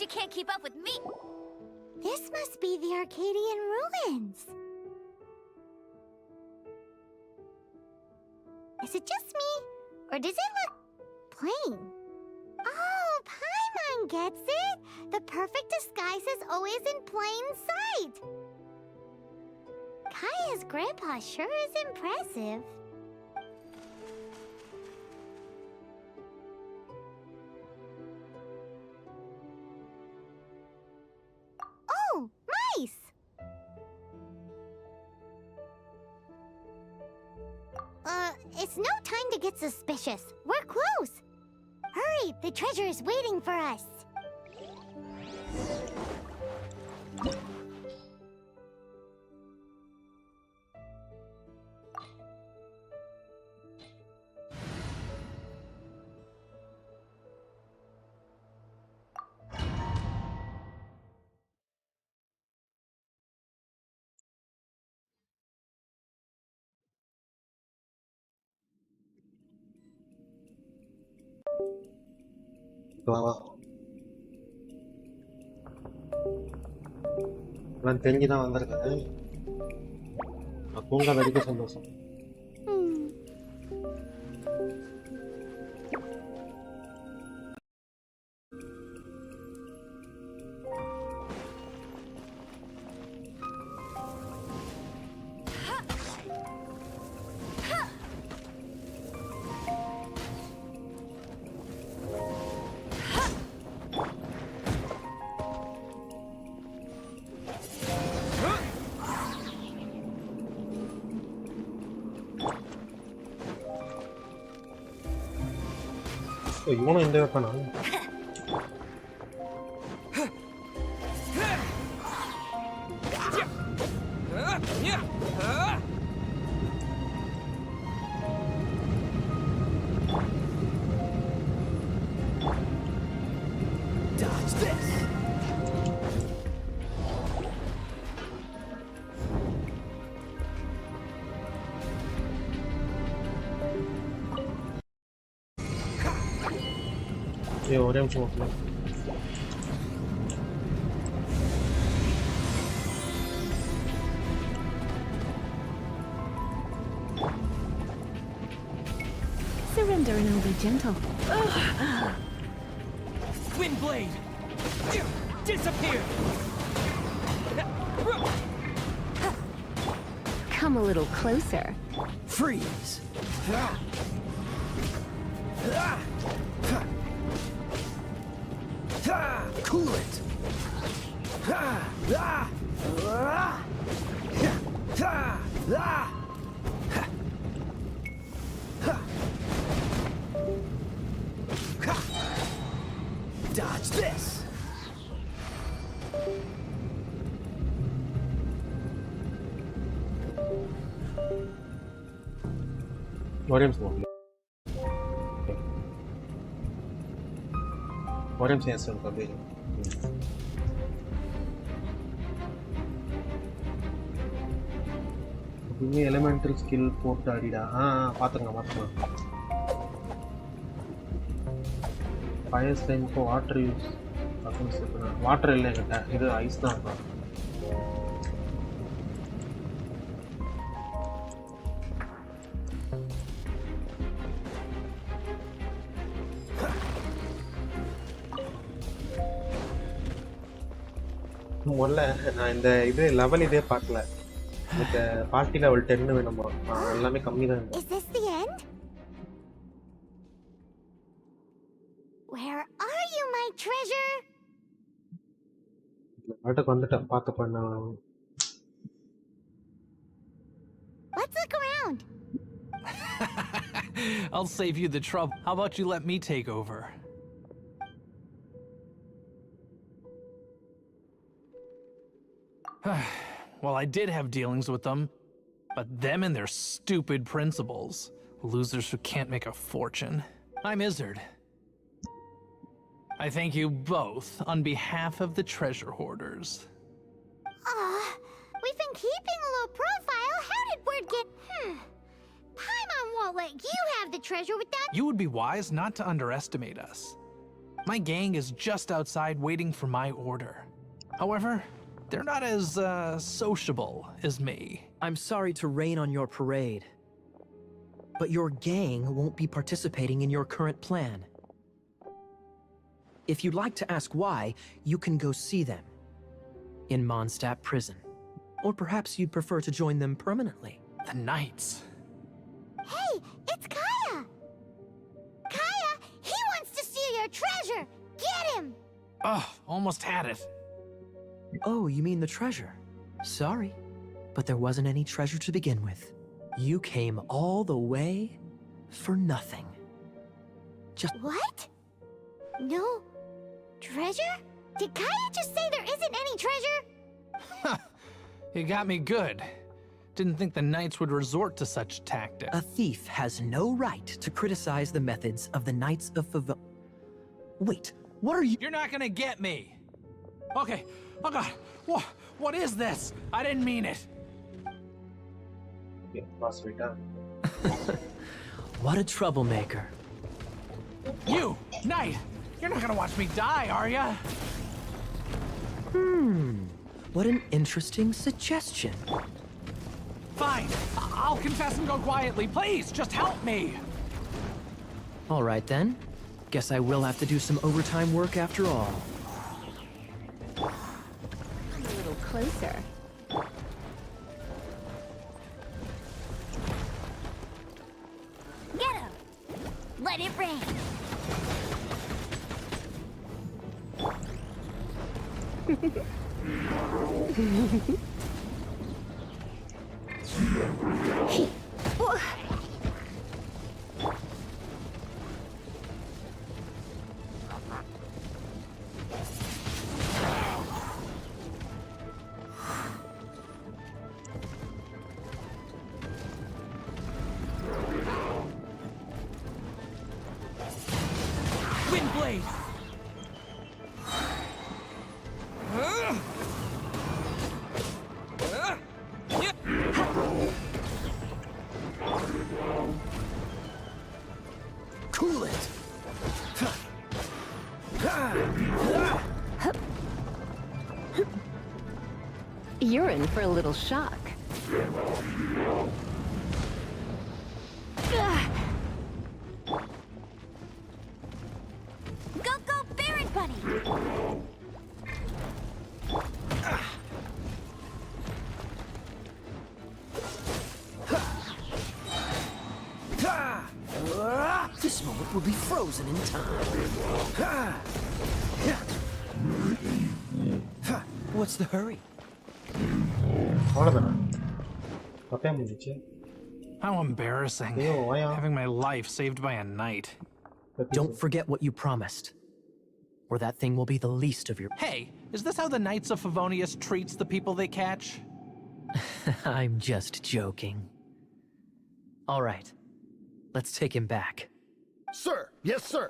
you can't keep up with me. This must be the Arcadian ruins. Is it just me, or does it look plain? Oh, Paimon gets it! The perfect disguise is always in plain sight! Kaya's grandpa sure is impressive. Oh, mice! It's no time to get suspicious. We're close. Hurry, the treasure is waiting for us. நான் தெரிஞ்சுதான் வந்திருக்கேன். பூங்கா வரைக்கும் சந்தோஷம். இவனும் இந்த வைப்பானா? ஒரே நிமிஷம் okay. Surrender and I'll be gentle. Wind blade! Disappear! Come a little closer. Freeze! Cool it! Dodge this! ஒரே நிமிஷம் ஓகே. ஒரே நிமிஷம் எஸ் அப்படியே. இன்னும் எலிமெண்டல் ஸ்கில் போட்டு அடிடா. பார்த்துங்க. ஃபயர் டைமுக்கு வாட்டர் யூஸ் அப்படின்னு வாட்டர் இல்லை என்கிட்ட. இது ஐஸ் தான் இருக்கும். முதல்ல நான் இந்த இது லெவல் இதே பார்க்கல. இந்த பார்ட்டி லெவல் 10 வேணுமா? எல்லாமே கம்மி தான். Is this the end? Where are you, my treasure? நாட்டுக்கு வந்துட்டேன். பார்க்க பண்ண. Let's look around. I'll save you the trouble. How about you let me take over? Well, I did have dealings with them, but them and their stupid principles. Losers who can't make a fortune. I'm Izzard. I thank you both on behalf of the treasure hoarders. We've been keeping a low profile. How did word get... Paimon won't let you have the treasure without... You would be wise not to underestimate us. My gang is just outside waiting for my order. However, they're not as, sociable as me. I'm sorry to rain on your parade, but your gang won't be participating in your current plan. If you'd like to ask why, you can go see them in Mondstadt prison. Or perhaps you'd prefer to join them permanently. The Knights. Hey, it's Kaya! Kaya, he wants to steal your treasure! Get him! Ugh, almost had it. Oh, you mean the treasure? Sorry, but there wasn't any treasure to begin with. You came all the way for nothing. Just What? No treasure? Did Kaya just say there isn't any treasure? You got me good. Didn't think the Knights would resort to such tactics. a thief has no right to criticize the methods of the Knights of Favon. Wait, what are you? You're not gonna get me. Okay. Oh god. What is this? I didn't mean it. Okay, pass return. What a troublemaker. You, Knight. You're not gonna watch me die, are ya? What an interesting suggestion. Fine. I'll confess and go quietly. Please, just help me. All right then. Guess I will have to do some overtime work after all. Come a little closer. Get him! Let it rain! Windblade. Cool it. You're in for a little shock. Go, Baron Bunny! This moment will be frozen in time. What's the hurry? அவ்வளோதானே பத்தே முடிஞ்சிச்சு. How embarrassing. ஐயோ வாயா. Having my life saved by a knight. Don't forget what you promised, or that thing will be the least of your... Hey, is this how the Knights of Favonius treats the people they catch? I'm just joking. All right, let's take him back. Sir, yes, sir.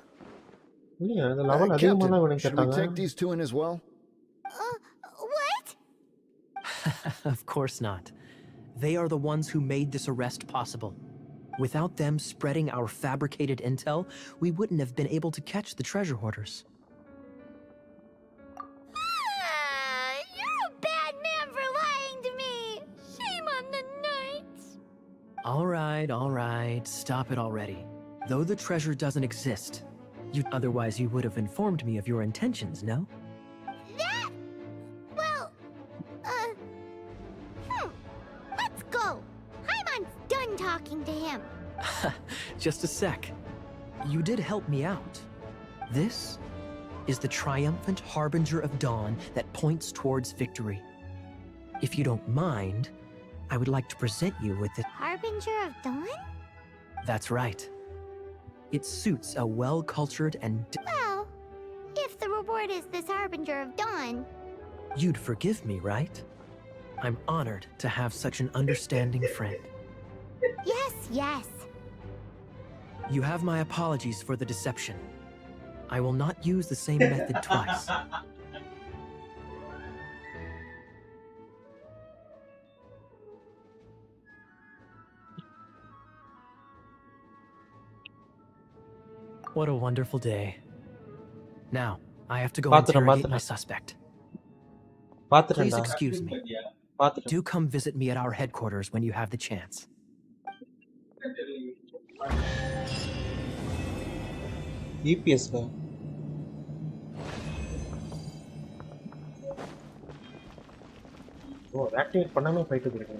இல்லையா இந்த level அதிகமாக தான் இவனுக்கு should we கேட்டாங்க. take these two in as well? What? Of course not. They are the ones who made this arrest possible. Without them spreading our fabricated intel, we wouldn't have been able to catch the treasure hoarders. You're a bad man for lying to me! Shame on the Knights! All right, stop it already. Though the treasure doesn't exist, otherwise you would have informed me of your intentions, no? That... well... Let's go! Hyman's done talking to him. Just a sec. You did help me out. This is the triumphant harbinger of dawn that points towards victory. If you don't mind, I would like to present you with it. Harbinger of Dawn? That's right. It suits a well-cultured and... Well, if the reward is this Harbinger of Dawn... You'd forgive me, right? I'm honored to have such an understanding friend. Yes. You have my apologies for the deception. I will not use the same method twice. What a wonderful day. Now, I have to go பாத்துட்டேன் interrogate my பாத்துட்டேன் suspect. Please பாத்துட்டேன்டா excuse me. பாத்துட்டேன். Do come visit me at our headquarters when you have the chance. EPS ல ஓ activate பண்ணாம fight போயிடுங்க.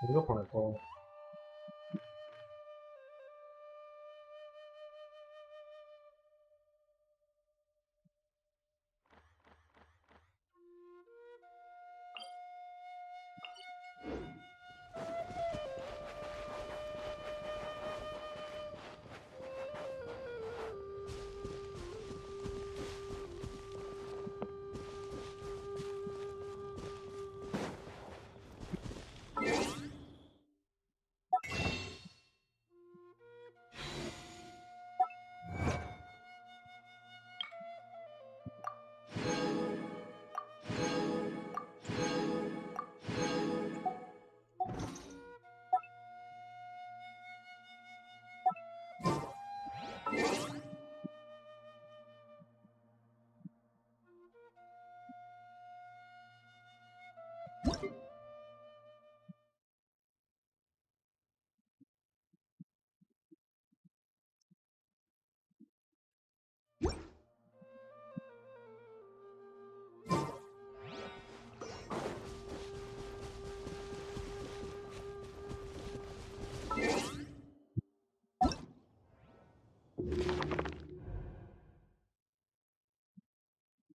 எங்க போன இப்போ?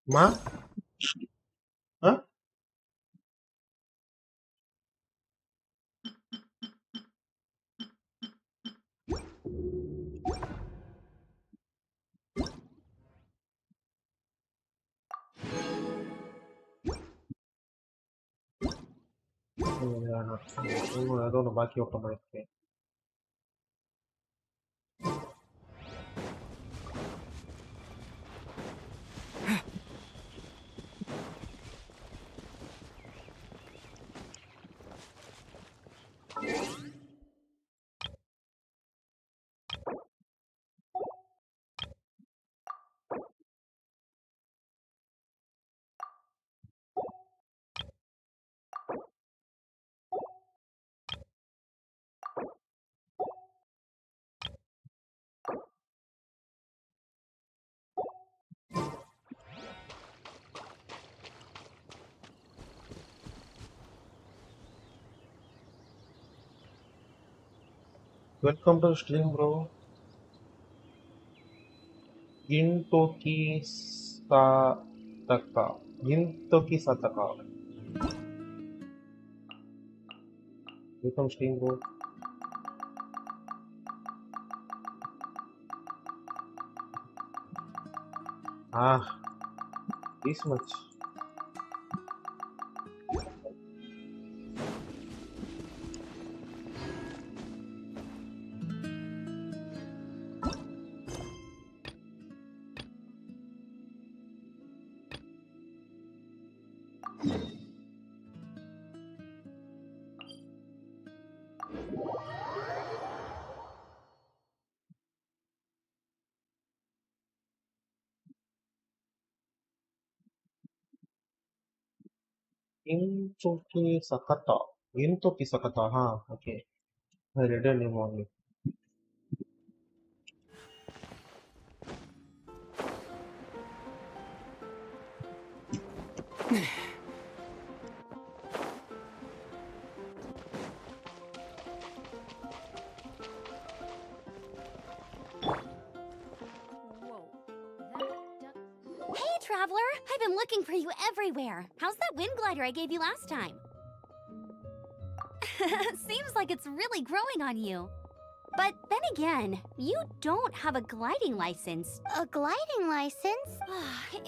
மா ஆ ஏதோ ஒன்று பாக்கி விட்ட மாதிரி இருக்கேன். Welcome to stream bro. கின்டோக்கி சாத்தக்கா கின்டோக்கி சாத்தக்கா welcome stream bro. this much. Gintoki Sakata. Gintoki Sakata, okay. I read a name only. traveler. I've been looking for you everywhere. How's that wind glider I gave you last time? Seems like it's really growing on you. But then again, you don't have a gliding license. A gliding license?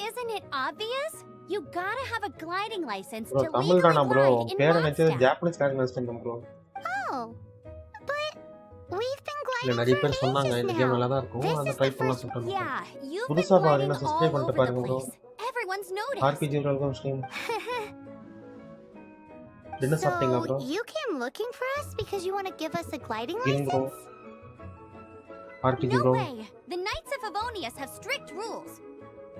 Isn't it obvious? You gotta have a gliding license bro to Tamil legally தானா bro glide in பேரை நினைச்சது Mondstadt. Japanese காரங்க நினைச்சிட்டேன் bro Oh, but we've been இல்ல gliding நிறைய for பேர் சொன்னாங்க இந்த ages கேம் now. நல்லா தான் இருக்கும் This அத is ட்ரை the பண்ணலாம் first. சொல்லிட்டாங்க Yeah, you've been புதுசா gliding பாருங்க all சப்ஸ்கிரைப் பண்ணிட்டு over the பாருங்க bro place. Everyone's noticed. RPG welcome stream என்ன சாப்பிட்டீங்க bro So, you came looking for us because you want to give us a gliding Game bro. license? RPG No bro way! The Knights of Favonius have strict rules.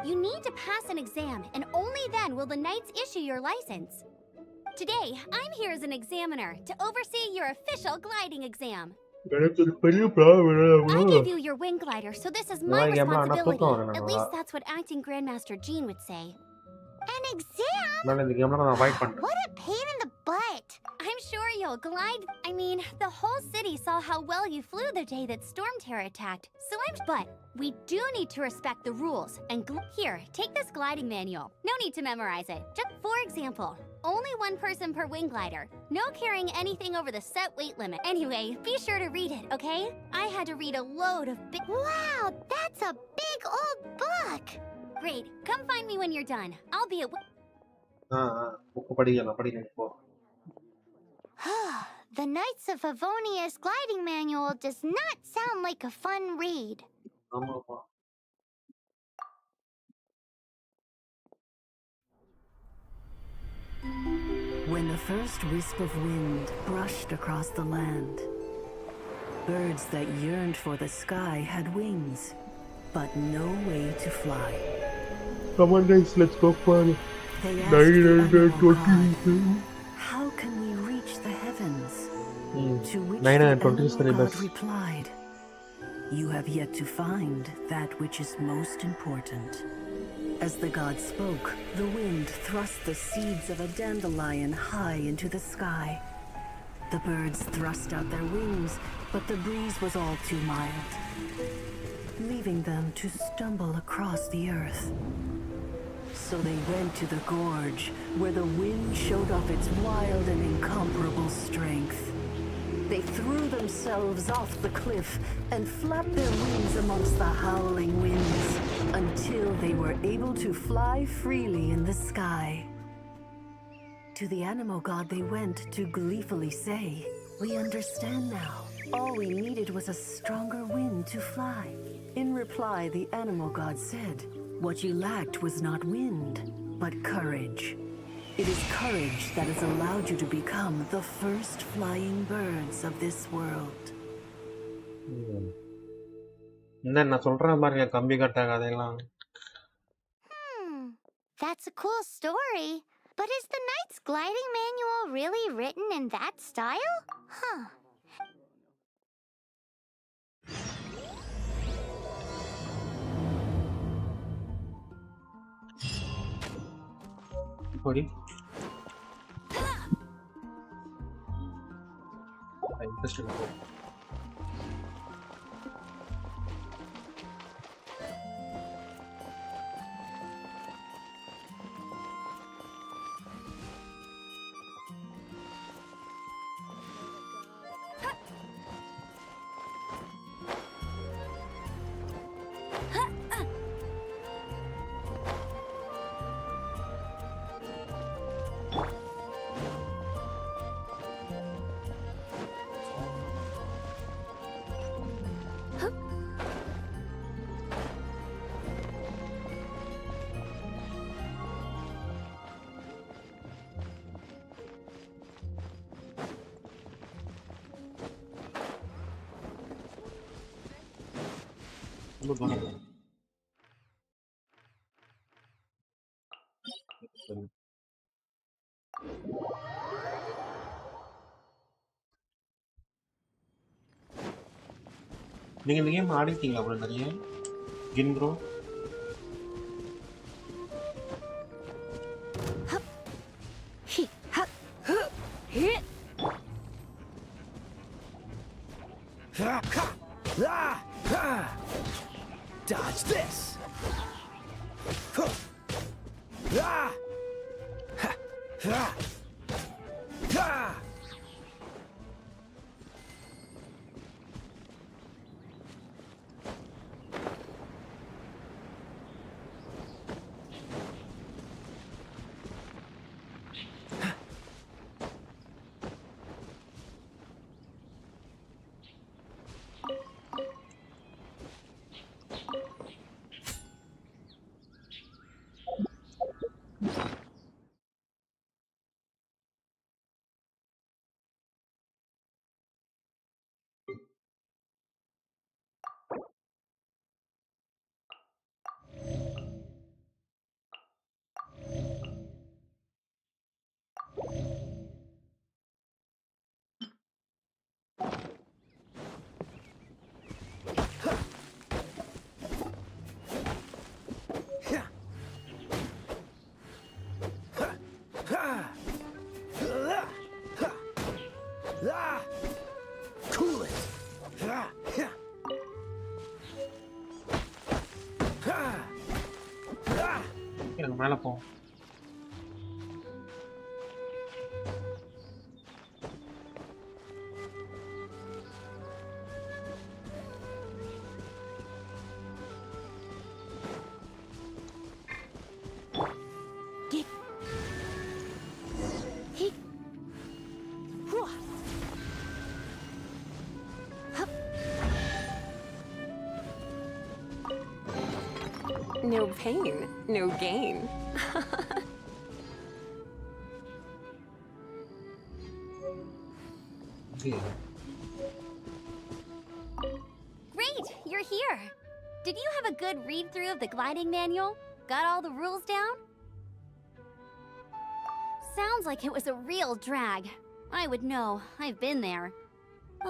You need to pass an exam, and only then will the Knights issue your license. Today, I'm here as an examiner to oversee your official gliding exam. எனக்கு ஒரு பெரிய problem I gave you your wing glider, so this is my Yeah, yeah, man, responsibility. I'm not At least that's what acting Grandmaster Jean would say. An exam? நான் இந்த கேம்ல நான் avoid பண்றேன் What a pain in the butt. I'm sure you'll glide. I mean, the whole city saw how well you flew the day that Storm Terror attacked. But we do need to respect the rules. And here, take this gliding manual. No need to memorize it. Just for example, only one person per wing glider. No carrying anything over the set weight limit. Anyway, be sure to read it, okay? I had to read a load of big. Wow, that's a big old book. Great. Come find me when you're done. I'll be at. Book படிக்கலாம் போ The Knights of Favonius gliding manual does not sound like a fun read. ஆமாப்பா When the first wisp of wind brushed across the land, birds that yearned for the sky had wings, but no way to fly. Come on guys, let's go for They asked the animal god, 920. how can we reach the heavens? To which the 920 is animal the god best. replied, you have yet to find that which is most important. As the god spoke, the wind thrust the seeds of a dandelion high into the sky. The birds thrust out their wings, but the breeze was all too mild, leaving them to stumble across the earth. So they went to the gorge, where the wind showed off its wild and incomparable strength. They threw themselves off the cliff and flapped their wings amongst the howling winds until they were able to fly freely in the sky. To the animal god they went to gleefully say, we understand now. All we needed was a stronger wind to fly. In reply, the animal god said, what you lacked was not wind, but courage. It is courage that has allowed you to become the first flying birds of this world. நான் சொல்றேன் பாருங்க கம்பி கட்ட கதையெல்லாம் That's a cool story. But is the Knight's gliding manual really written in that style? Huh. Sorry. Interesting. நீங்க இந்த game ஆடிட்டீங்களா bro நிறைய கின் bro Dodge this. Cool it. எனக்கு மேல போ. No pain, no gain. Great, you're here. Did you have a good read-through of the gliding manual? Got all the rules down? Sounds like it was a real drag. I would know. I've been there.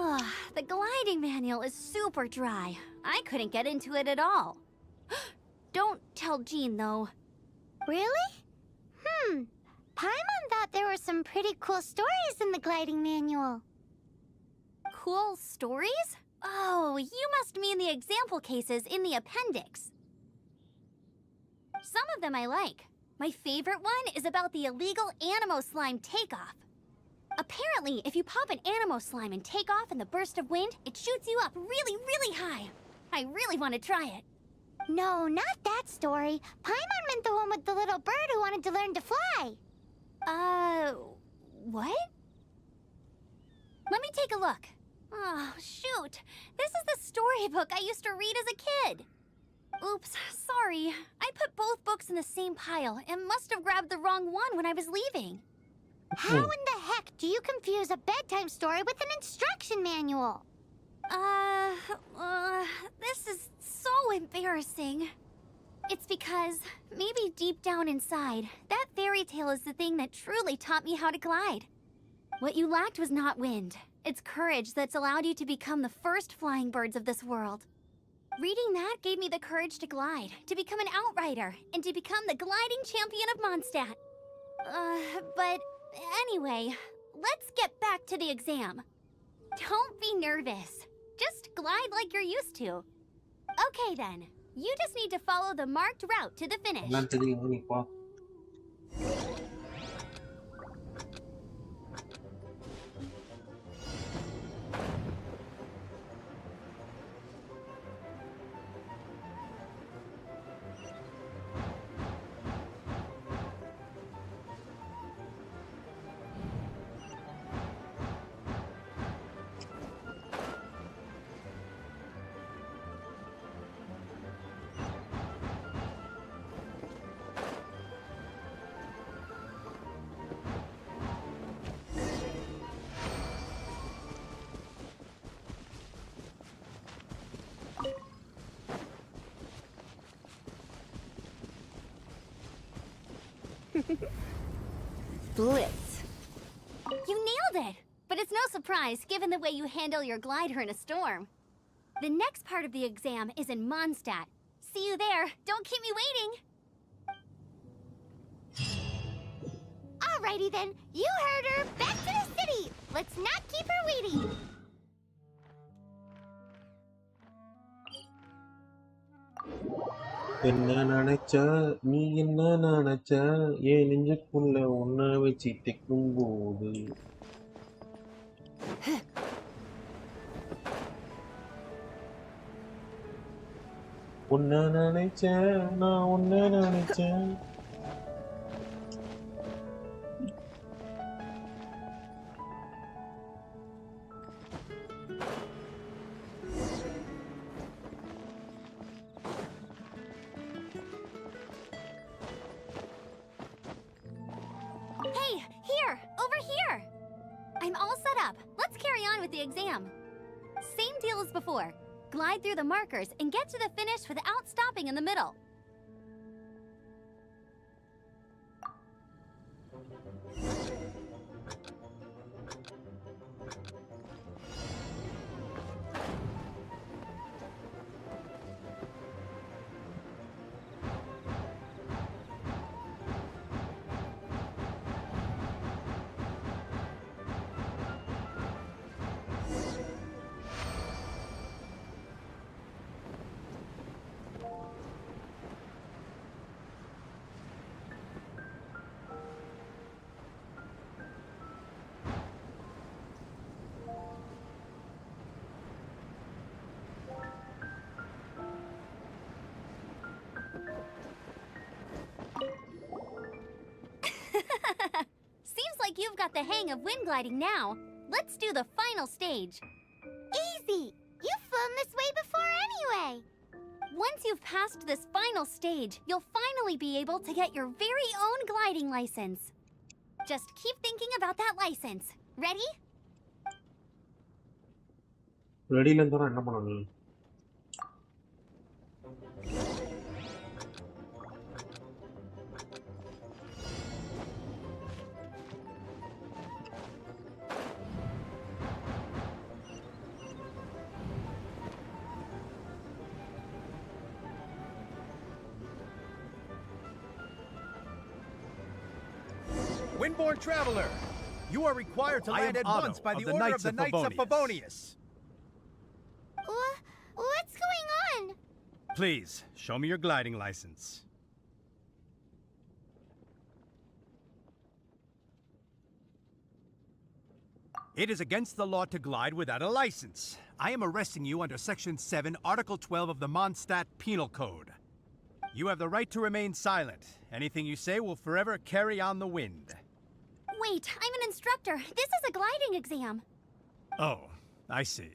Ugh, the gliding manual is super dry. I couldn't get into it at all. Don't tell Jean, though. Really? Paimon thought there were some pretty cool stories in the gliding manual. Cool stories? Oh, you must mean the example cases in the appendix. Some of them I like. My favorite one is about the illegal Animo Slime takeoff. Apparently, if you pop an Animo Slime and take off in the burst of wind, it shoots you up really, really high. I really want to try it. No, not that story. Paimon meant the one with the little bird who wanted to learn to fly. What? Let me take a look. Oh, shoot. This is the storybook I used to read as a kid. Oops, sorry. I put both books in the same pile and must have grabbed the wrong one when I was leaving. How in the heck do you confuse a bedtime story with an instruction manual? This is so embarrassing. It's because, maybe deep down inside, that fairy tale is the thing that truly taught me how to glide. What you lacked was not wind. It's courage that's allowed you to become the first flying birds of this world. Reading that gave me the courage to glide, to become an outrider, and to become the gliding champion of Mondstadt. But anyway, let's get back to the exam. Don't be nervous. Just glide like you're used to. Okay then, you just need to follow the marked route to the finish. எல்லாம் தெரியும் நீ போ. Blitz. You nailed it! But it's no surprise, given the way you handle your glider in a storm. The next part of the exam is in Mondstadt. See you there. Don't keep me waiting. Alrighty then, you heard her. Back to the city. Let's not keep her waiting. என்ன நினைச்ச நீ என்ன நினைச்ச ஏன் நெஞ்சுக்குள்ள ஒன்ன வச்சு தைக்கும் போது உன்ன நினைச்சேன் நான் உன்ன நினைச்சேன். Hey, here! Over here! I'm all set up. Let's carry on with the exam. Same deal as before. Glide through the markers and get to the finish without stopping in the middle. Seems like you've got the hang of wind gliding now. Let's do the final stage. Easy! You've flown this way before anyway! Once you've passed this final stage, you'll finally be able to get your very own gliding license. Just keep thinking about that license. Ready? ரெடியில இருந்தா என்ன பண்ணணும்? Windborne traveler, you are required to land at once by the order of the Knights of Favonius. What's going on? Please, show me your gliding license. It is against the law to glide without a license. I am arresting you under Section 7, Article 12 of the Mondstadt Penal Code. You have the right to remain silent. Anything you say will forever carry on the wind. Wait, I'm an instructor. This is a gliding exam. Oh, I see.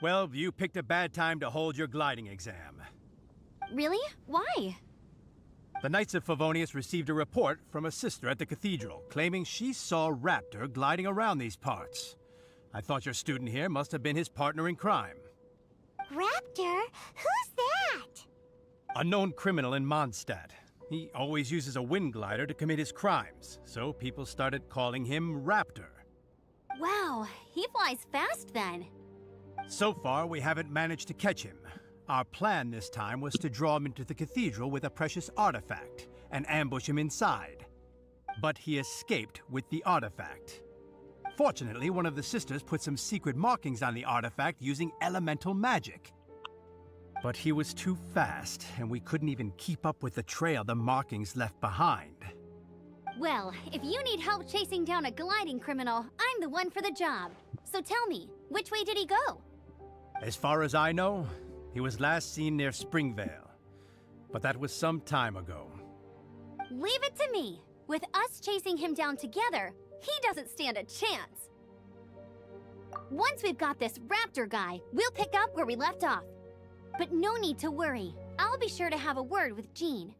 Well, you picked a bad time to hold your gliding exam. Really? Why? The Knights of Favonius received a report from a sister at the cathedral claiming she saw Raptor gliding around these parts. I thought your student here must have been his partner in crime. Raptor? Who's that? A known criminal in Mondstadt. He always uses a wind glider to commit his crimes, so people started calling him Raptor. Wow, he flies fast then. So far, we haven't managed to catch him. Our plan this time was to draw him into the cathedral with a precious artifact and ambush him inside. But he escaped with the artifact. Fortunately, one of the sisters put some secret markings on the artifact using elemental magic. But he was too fast, and we couldn't even keep up with the trail the markings left behind. Well, if you need help chasing down a gliding criminal, I'm the one for the job. So tell me, which way did he go? As far as I know, he was last seen near Springvale. But that was some time ago. Leave it to me. With us chasing him down together, he doesn't stand a chance. Once we've got this Raptor guy, we'll pick up where we left off. But no need to worry. I'll be sure to have a word with Jean.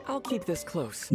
I'll keep this close.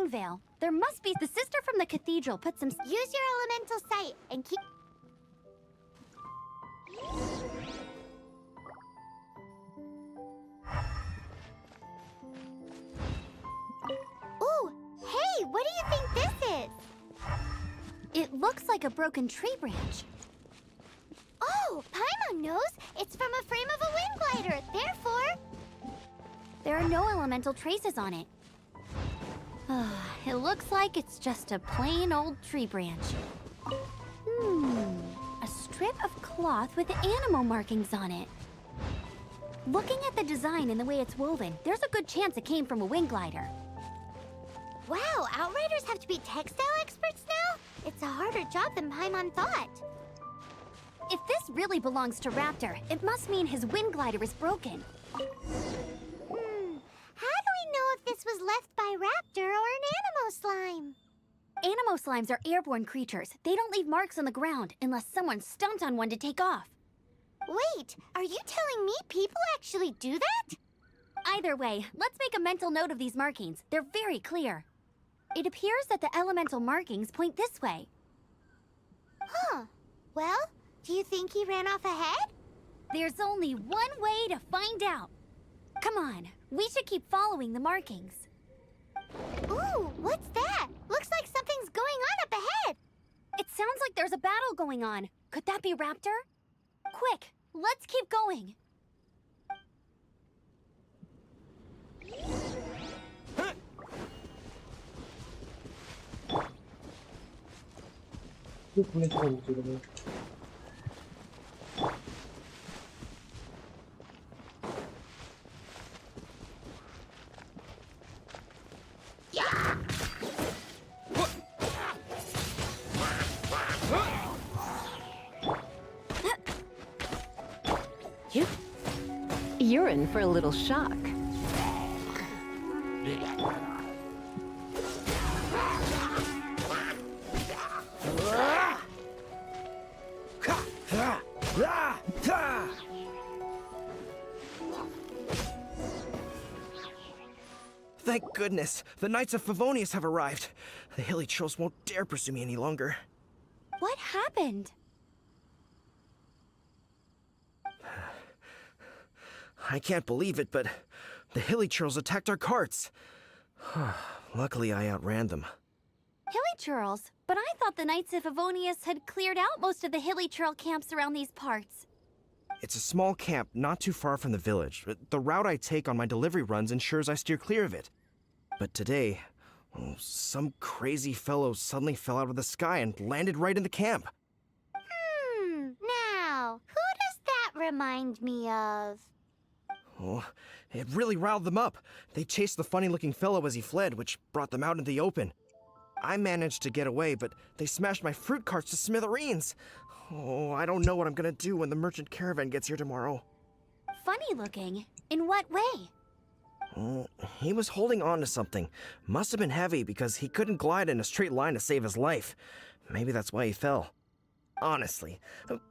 spring veil. There must be... The sister from the cathedral put some... Use your elemental sight and keep... Ooh, hey, what do you think this is? It looks like a broken tree branch. Oh, Paimon knows. It's from a frame of a wind glider. Therefore... There are no elemental traces on it. It looks like it's just a plain old tree branch. A strip of cloth with animal markings on it. Looking at the design and the way it's woven, there's a good chance it came from a wind glider. Wow, Outriders have to be textile experts now? It's a harder job than Paimon thought. If this really belongs to Raptor, it must mean his wind glider is broken. How do we know if this was left by Raptor or an Animo slime? Animo slimes are airborne creatures. They don't leave marks on the ground unless someone stomped on one to take off. Wait, are you telling me people actually do that? Either way, let's make a mental note of these markings. They're very clear. It appears that the elemental markings point this way. Huh. Well, do you think he ran off ahead? There's only one way to find out. Come on, we should keep following the markings. Ooh, what's that? Looks like something's going on up ahead. It sounds like there's a battle going on. Could that be Raptor? Quick, let's keep going. You're in for a little shock. Thank goodness, the Knights of Favonius have arrived. The hilly trolls won't dare pursue me any longer. What happened? I can't believe it, but the hilly trolls attacked our carts. Luckily, I outran them. Hilly churls? But I thought the Knights of Favonius had cleared out most of the hilly churl camps around these parts. It's a small camp not too far from the village. The route I take on my delivery runs ensures I steer clear of it. But today, some crazy fellow suddenly fell out of the sky and landed right in the camp. Now, who does that remind me of? Oh, it really riled them up. They chased the funny-looking fellow as he fled, which brought them out in the open. I managed to get away, but they smashed my fruit carts to smithereens. Oh, I don't know what I'm gonna do when the merchant caravan gets here tomorrow. Funny looking? In what way? He was holding on to something. Must have been heavy because he couldn't glide in a straight line to save his life. Maybe that's why he fell. Honestly,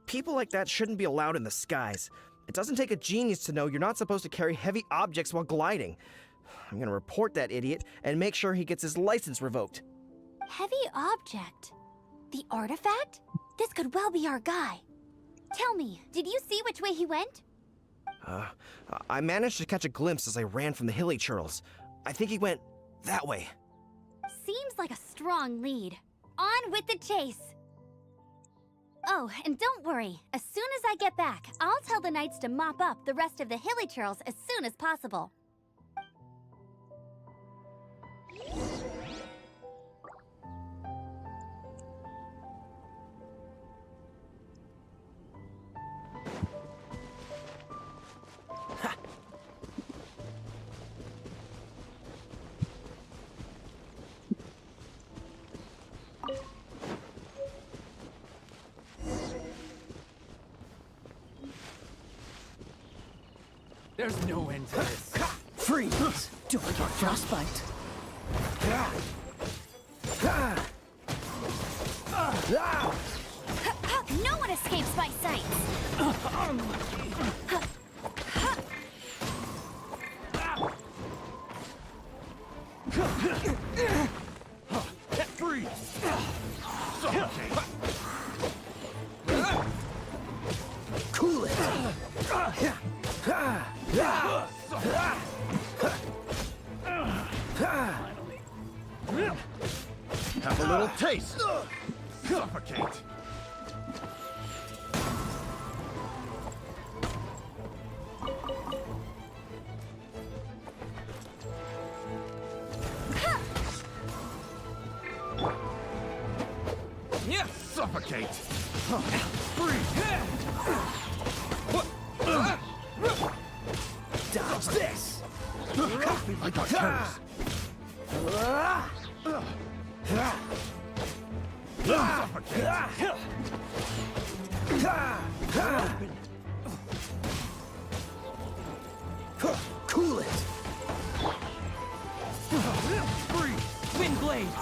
people like that shouldn't be allowed in the skies. It doesn't take a genius to know you're not supposed to carry heavy objects while gliding. I'm gonna report that idiot and make sure he gets his license revoked. Heavy object? The artifact? This could well be our guy. Tell me, did you see which way he went? I managed to catch a glimpse as I ran from the hilly churls. I think he went that way. Seems like a strong lead. On with the chase! Oh, and don't worry. As soon as I get back, I'll tell the knights to mop up the rest of the hilly churls as soon as possible. There's no end to this. Freeze! Don't get frostbite. No one escapes my sight! taste! Suffocate! Suffocate! Freeze! Dodge this! I got toes! Suffocate! Cool it! Freeze! Wind blade!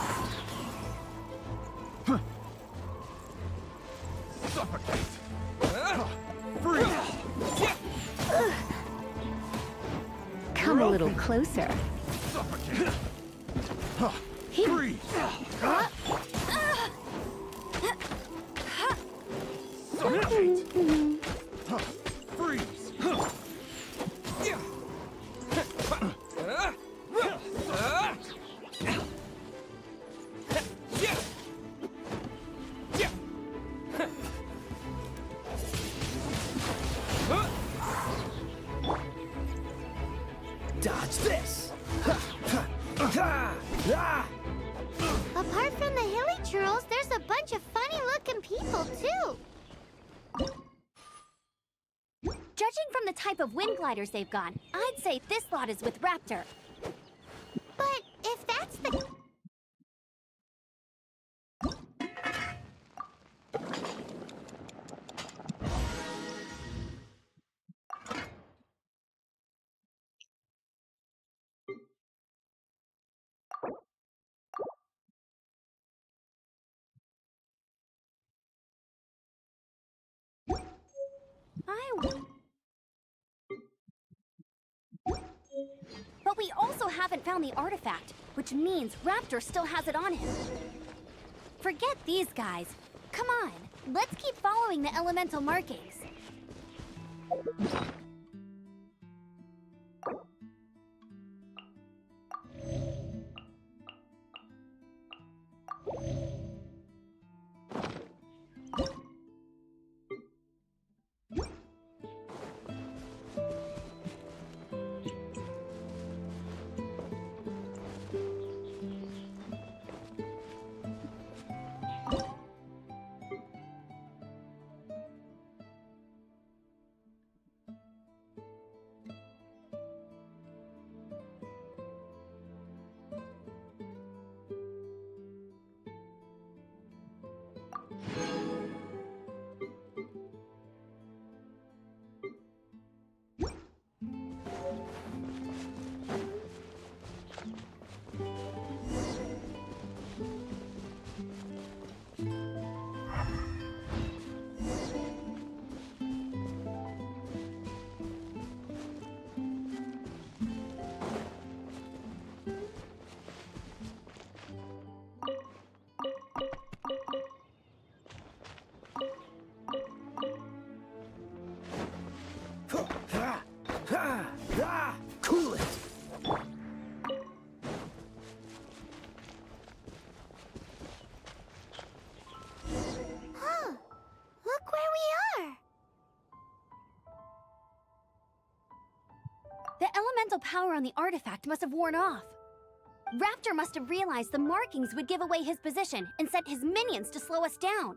Suffocate! Freeze! Come a little closer. Suffocate! Freeze! Suffocate! Freeze! Dodge this! Apart from the hilly churls, there's a bunch of funny-looking people, too. Judging from the type of wind gliders they've got, I'd say this lot is with Raptor. But if that's the... But we also haven't found the artifact, which means Raptor still has it on him. Forget these guys. Come on, let's keep following the elemental markings. Cool it! Huh. Look where we are. The elemental power on the artifact must have worn off. Raptor must have realized the markings would give away his position and sent his minions to slow us down.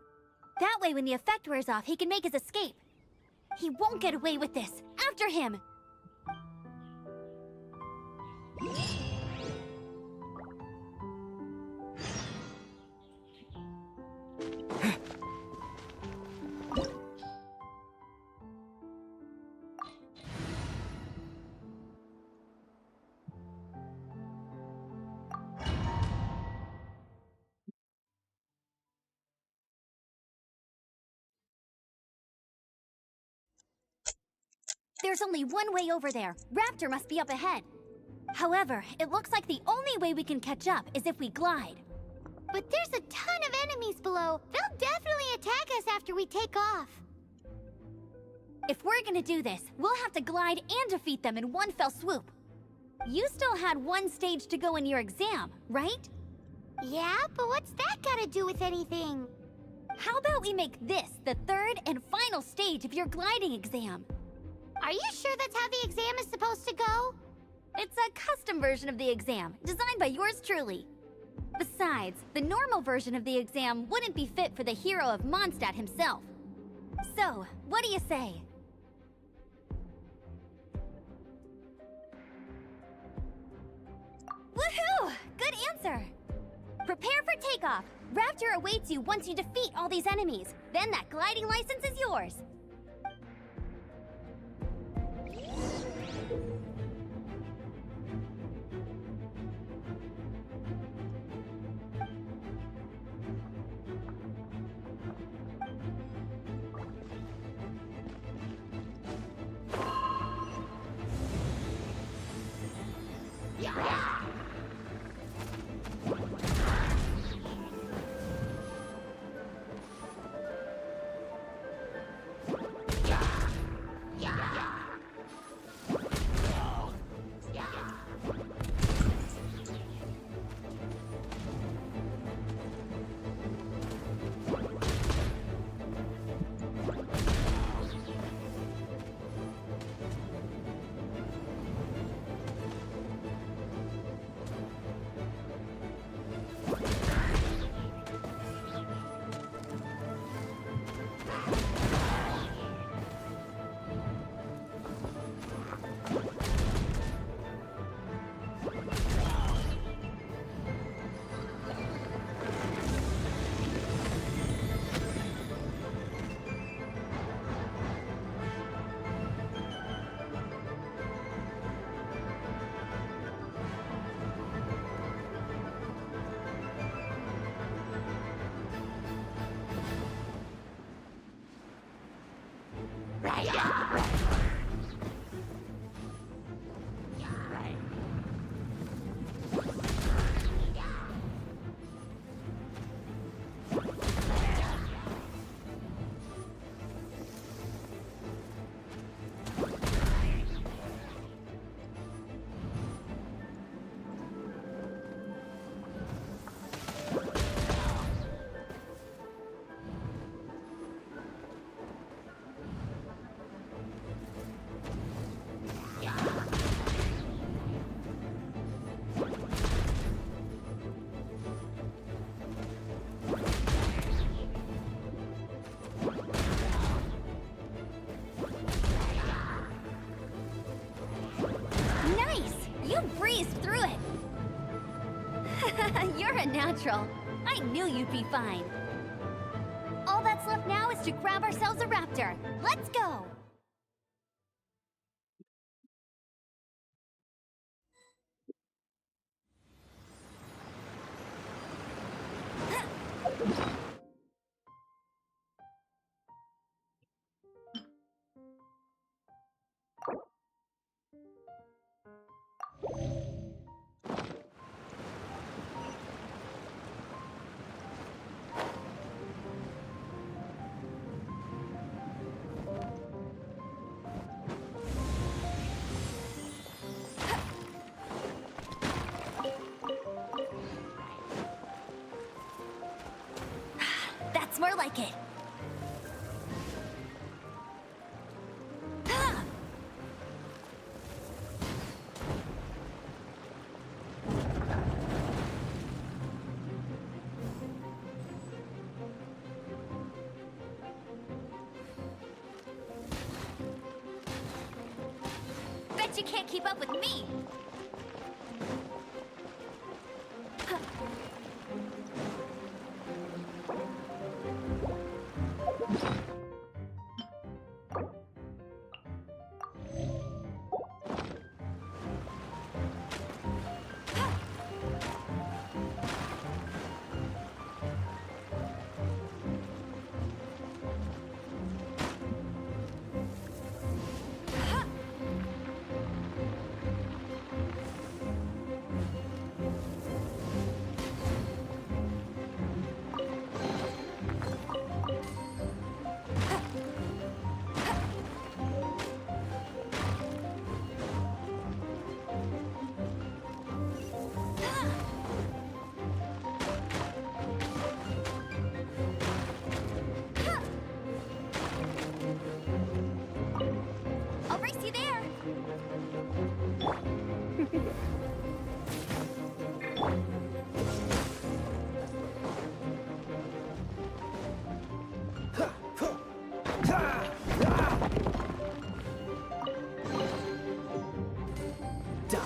That way, when the effect wears off, he can make his escape. He won't get away with this. After him! There's only one way over there. Raptor must be up ahead. However, it looks like the only way we can catch up is if we glide. But there's a ton of enemies below. They'll definitely attack us after we take off. If we're gonna do this, we'll have to glide and defeat them in one fell swoop. You still had one stage to go in your exam, right? Yeah, but what's that gotta do with anything? How about we make this the third and final stage of your gliding exam? Are you sure that's how the exam is supposed to go? It's a custom version of the exam, designed by yours truly. Besides, the normal version of the exam wouldn't be fit for the hero of Mondstadt himself. So, what do you say? Woohoo! Good answer! Prepare for takeoff. Raptor awaits you once you defeat all these enemies. Then that gliding license is yours. You're a natural. I knew you'd be fine. All that's left now is to grab ourselves a raptor. Let's go! That's more like it. Bet you can't keep up with me.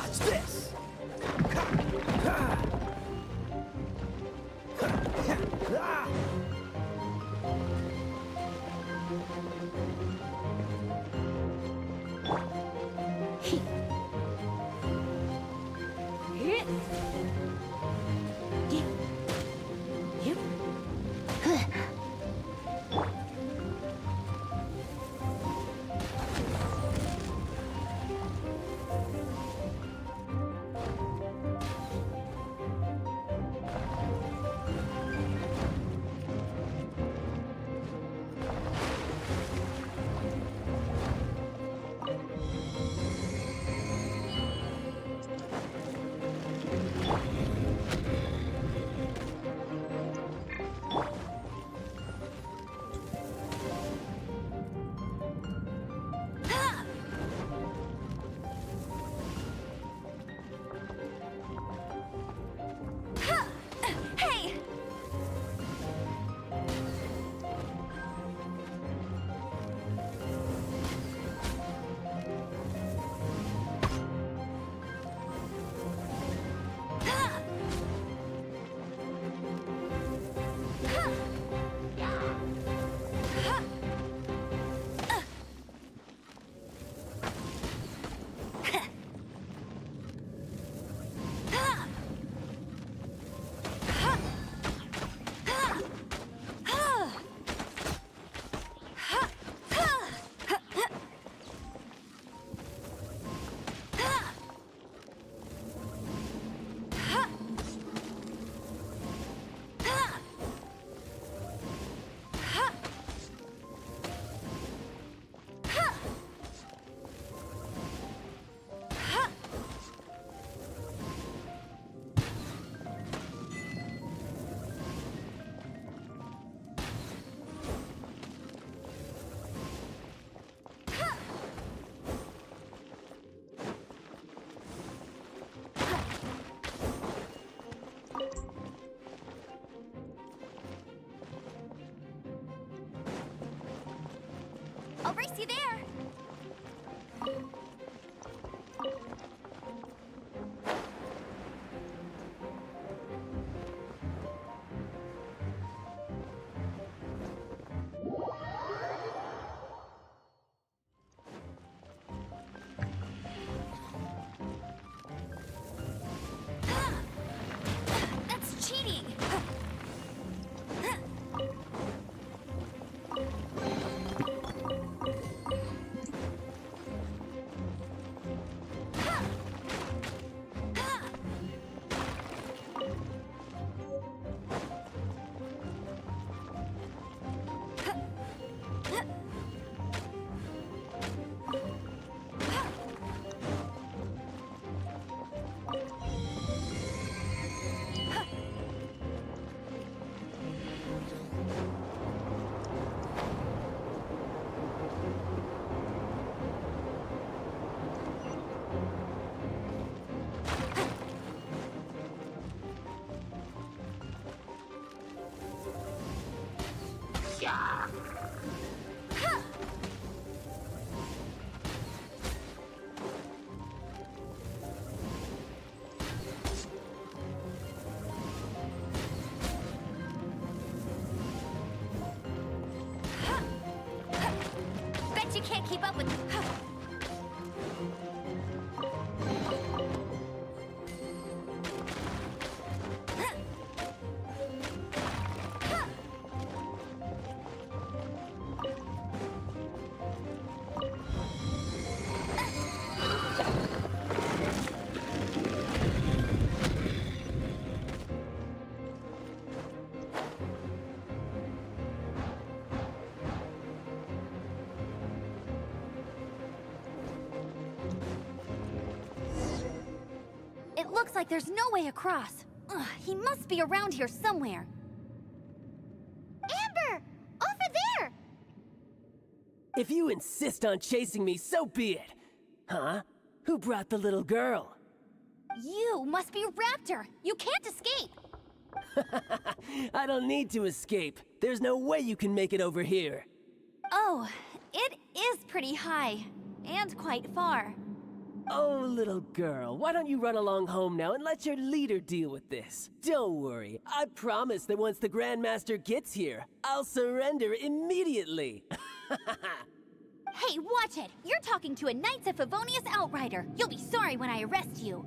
Watch this! Hey! I'll race you there! That's cheating! Bet you can't keep up with... It looks like there's no way across. Ugh, he must be around here somewhere. Amber! Over there! If you insist on chasing me, so be it. Huh? Who brought the little girl? You must be Raptor. You can't escape. I don't need to escape. There's no way you can make it over here. Oh, it is pretty high. And quite far. Oh, little girl, why don't you run along home now and let your leader deal with this? Don't worry, I promise that once the Grandmaster gets here, I'll surrender immediately. Hey, watch it! You're talking to a Knights of Favonius outrider. You'll be sorry when I arrest you.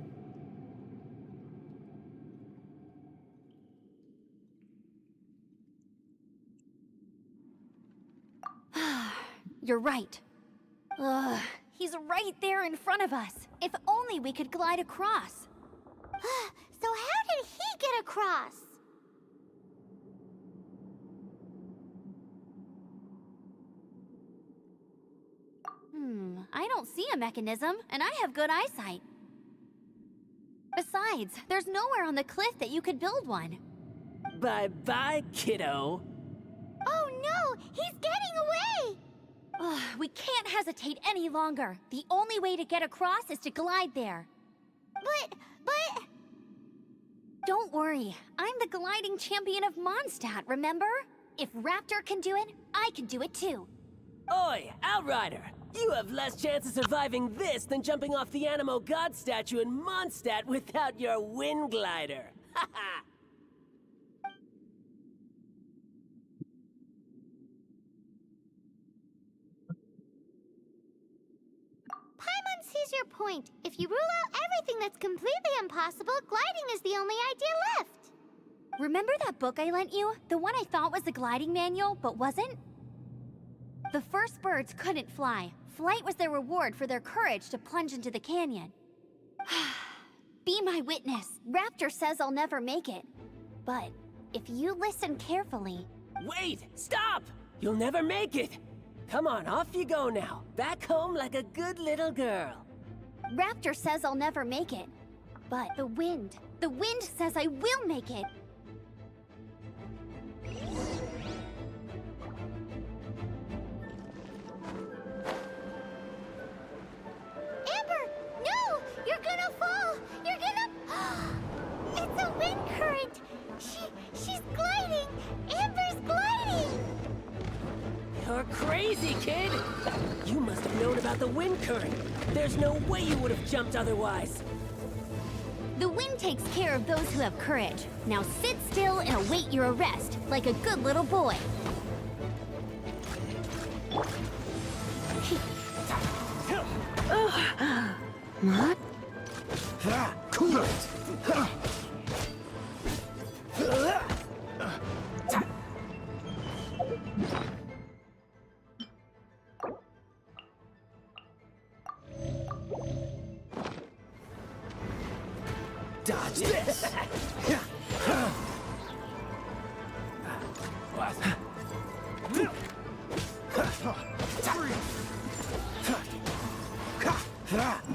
You're right. Ugh, he's right there in front of us. If only we could glide across. So how did he get across? I don't see a mechanism, and I have good eyesight. Besides, there's nowhere on the cliff that you could build one. Bye-bye, kiddo. Oh no, he's getting away! We can't hesitate any longer. The only way to get across is to glide there. But... Don't worry, I'm the gliding champion of Mondstadt, remember? If Raptor can do it, I can do it too. Oi, Outrider! You have less chance of surviving this than jumping off the Animo God statue in Mondstadt without your wind glider. Haha! Paimon sees your point. If you rule out everything that's completely impossible, gliding is the only idea left. Remember that book I lent you? The one I thought was the gliding manual, but wasn't? The first birds couldn't fly. Flight was their reward for their courage to plunge into the canyon. Be my witness. Raptor says I'll never make it. But if you listen carefully... Wait! Stop! You'll never make it! Come on, off you go now. Back home like a good little girl. Raptor says I'll never make it. But the wind says I will make it. Amber! No! You're gonna fall! You're gonna... It's a wind current! She's gliding! Amber's gliding! You're crazy, kid! You must have known about the wind current. There's no way you would have jumped otherwise. The wind takes care of those who have courage. Now sit still and await your arrest, like a good little boy. What? Cool. Dodge this!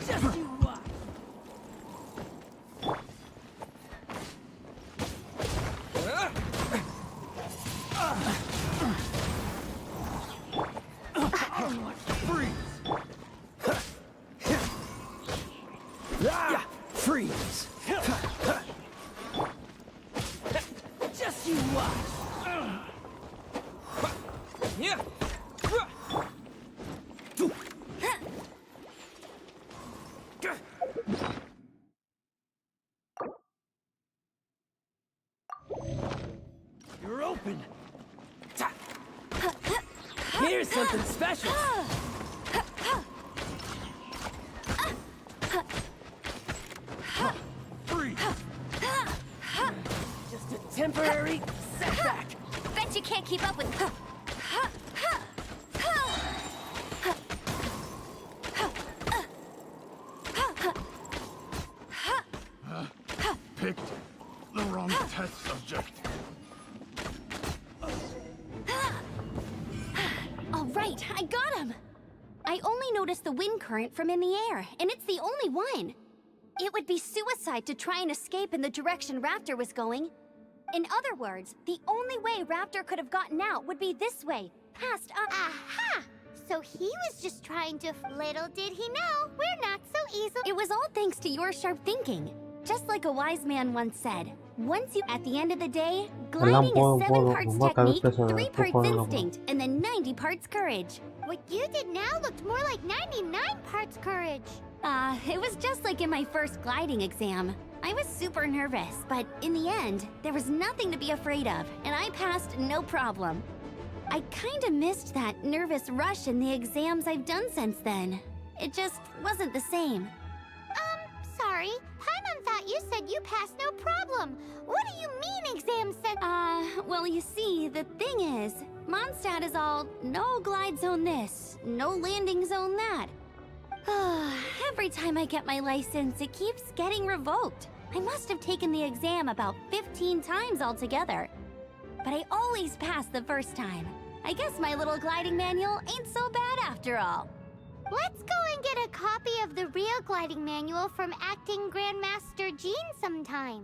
Just you watch! Freeze! Just you watch! Yeah! You're open! Here's something special! Freeze! Just a temporary setback! Bet you can't keep up with... Picked the wrong test subject. All right, I got him! I only noticed the wind current from in the air, and it's the only one. It would be suicide to try and escape in the direction Raptor was going. In other words, the only way Raptor could have gotten out would be this way, past up. Aha! So he was just trying to... Little did he know, we're not so easily... It was all thanks to your sharp thinking. Just like a wise man once said, once you... At the end of the day, gliding is 7 parts technique, 3 parts instinct, and then 90 parts courage. What you did now looked more like 99 parts courage. It was just like in my first gliding exam. I was super nervous, but in the end, there was nothing to be afraid of, and I passed no problem. I kinda missed that nervous rush in the exams I've done since then. It just wasn't the same. Sorry. Paimon thought you said you passed no problem. What do you mean exam said? Well, you see, the thing is, Mondstadt is all no glide zone this, no landing zone that. Every time I get my license, it keeps getting revoked. I must have taken the exam about 15 times altogether. But I always pass the first time. I guess my little gliding manual ain't so bad after all. Let's go and get a copy of the real gliding manual from acting Grandmaster Jean sometime.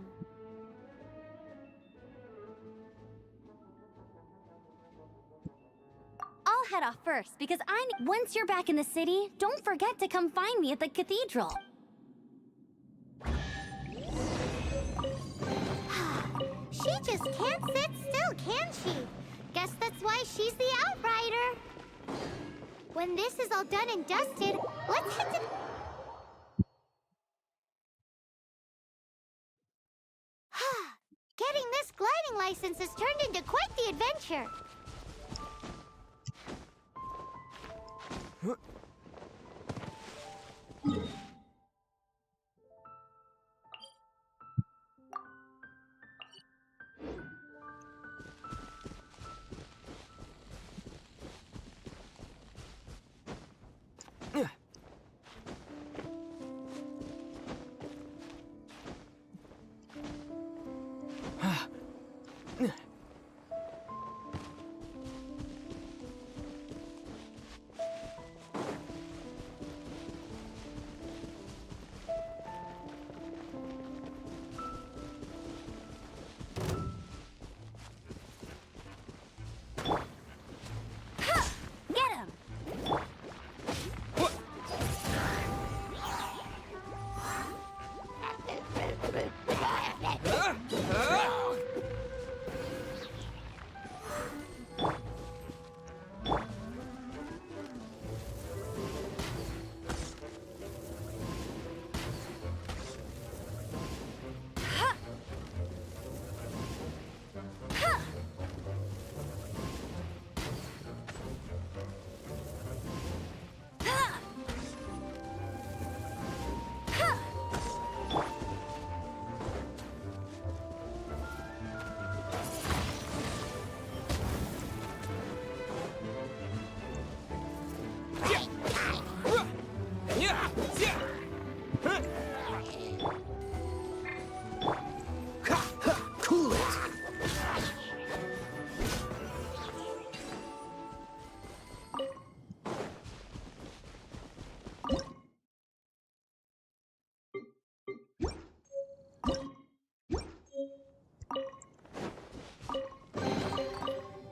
I'll head off first because once you're back in the city, don't forget to come find me at the cathedral. She just can't sit still, can she? Guess that's why she's the Outrider. When this is all done and dusted, let's head to... Getting this gliding license has turned into quite the adventure.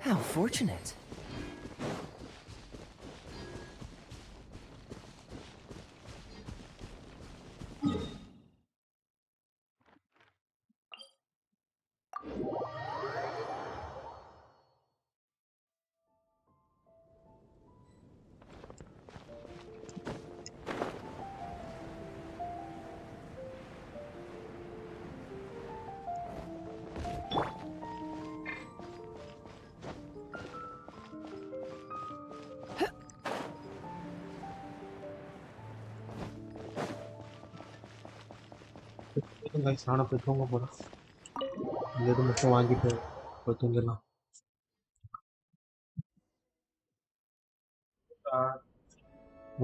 How fortunate. guys, நானும் போய் தூங்க போறேன். இந்த இது மட்டும் வாங்கிட்டு போய் தூங்கிடலாம்.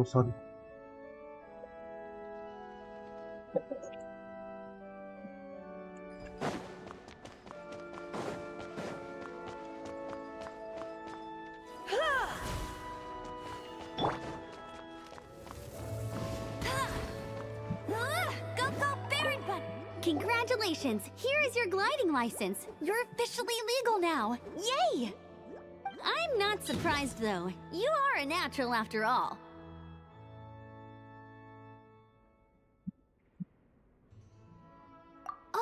ஓ sorry. Congratulations! Here is your gliding license. You're officially legal now. Yay! I'm not surprised, though. You are a natural after all.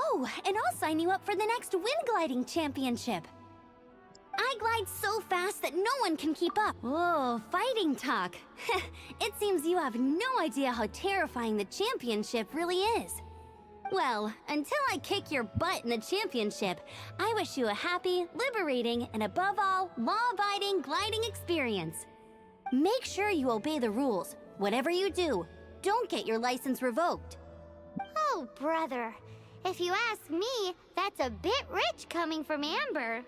Oh, and I'll sign you up for the next wind gliding championship. I glide so fast that no one can keep up. Whoa, fighting talk. It seems you have no idea how terrifying the championship really is. Well, until I kick your butt in the championship, I wish you a happy, liberating, and above all, law-abiding gliding experience. Make sure you obey the rules. Whatever you do, don't get your license revoked. Oh, brother. If you ask me, that's a bit rich coming from Amber.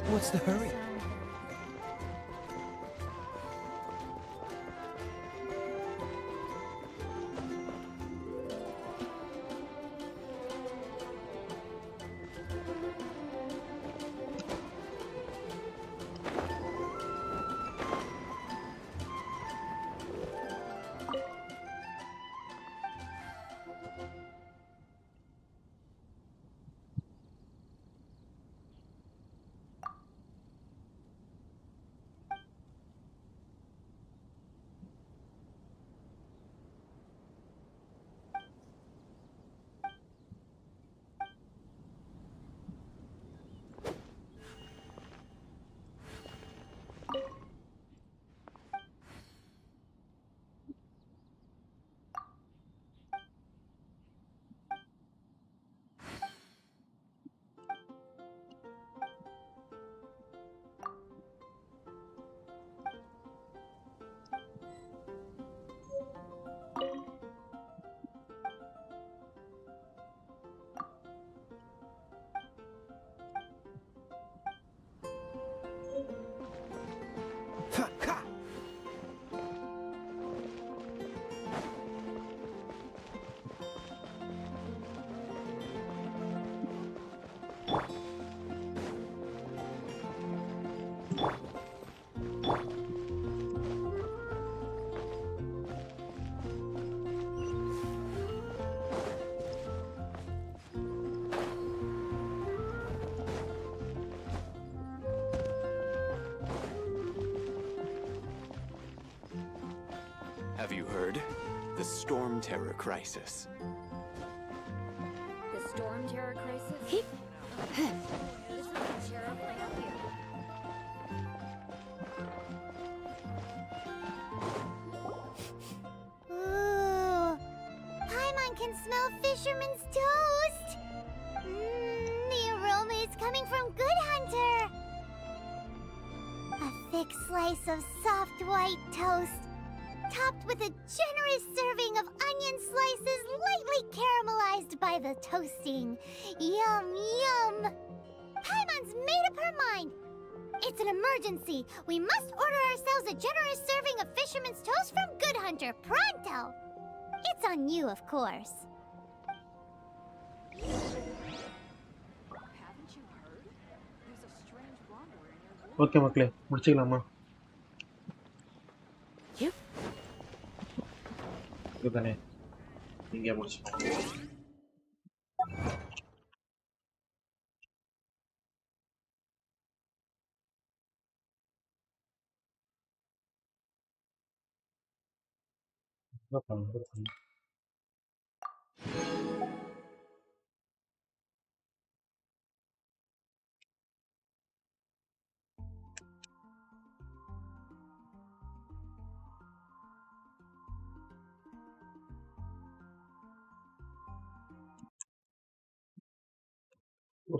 What's the hurry? Have you heard? The Storm Terror Crisis. The Storm Terror Crisis? This is a terrible idea. Ooh, Paimon can smell fisherman's toast. The aroma is coming from Good Hunter. A thick slice of soft white toast, topped with a generous serving of onion slices lightly caramelized by the toasting. Yum, yum! Paimon's made up her mind. It's an emergency. We must order ourselves a generous serving of fisherman's toast from Good Hunter, pronto! It's on you, of course. Haven't you heard? There's a strange wanderer in your wood. Okay மக்களே, முடிச்சுக்கலாமா? இதுதானே இங்கே முடிச்சுக்கோங்க.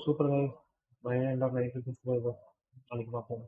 Super. Bye. End of night நாளைக்கு பார்ப்போம்.